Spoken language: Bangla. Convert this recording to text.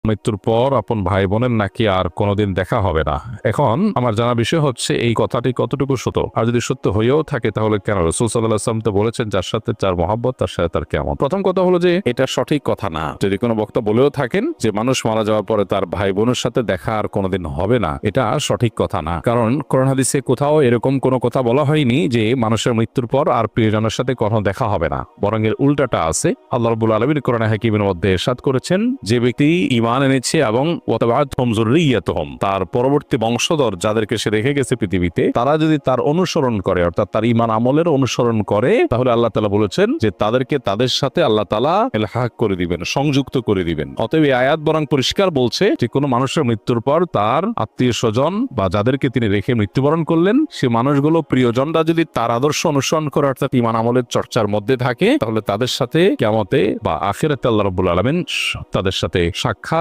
মৃত্যুর পর আপন ভাই বোনের নাকি আর কোনোদিন দেখা হবে না। এখন আমার জানা বিষয় হচ্ছে এই কথাটি কতটুকু সত্য, আর যদি সত্য হয়েও থাকে তাহলে কেন রাসূল সাল্লাল্লাহু আলাইহি ওয়াসাল্লাম তো বলেছেন যার সাথে যার মহব্বত তার সাথে তার কিয়ামত। প্রথম কথা হলো যে এটা সঠিক কথা না। যদি কোনো বক্তা বলেও থাকেন যে মানুষ মারা যাওয়ার পরে তার ভাই বোনের সাথে দেখা আর কোনোদিন হবে না, এটা সঠিক কথা না। কারণ কোরআন হাদিসে কোথাও এরকম কোনো কথা বলা হয়নি যে মানুষের মৃত্যুর পর আর প্রিয়জনের সাথে কখনো দেখা হবে না, বরং এর উল্টাটা আছে। আল্লাহ রাব্বুল আলামিন কোরআন হাকিমের মধ্যে ইরশাদ করেছেন, যে ব্যক্তি ঈমান এনেছে এবং ওয়াতাবাআতহুম যুররিয়াতুহুম, তার পরবর্তী বংশধর যাদেরকে সে রেখে গেছে পৃথিবীতে, তারা যদি তার অনুসরণ করে, অর্থাৎ তার ঈমান আমলের অনুসরণ করে, তাহলে আল্লাহ তাআলা বলেছেন যে তাদেরকে তাদের সাথে আল্লাহ তাআলা ইলহাক করে দিবেন, সংযুক্ত করে দিবেন। অতএব এই আয়াত বরং পরিষ্কার বলছে যে কোনো মানুষের মৃত্যুর পর তার আত্মীয় স্বজন বা যাদেরকে তিনি রেখে মৃত্যুবরণ করলেন, সে মানুষগুলো প্রিয়জনরা যদি তার আদর্শ অনুসরণ করে, অর্থাৎ ঈমান আমলের চর্চার মধ্যে থাকে, তাহলে তাদের সাথে কিয়ামতে বা আখিরাতে আল্লাহ রাব্বুল আলামিন তাদের সাথে সাক্ষাৎ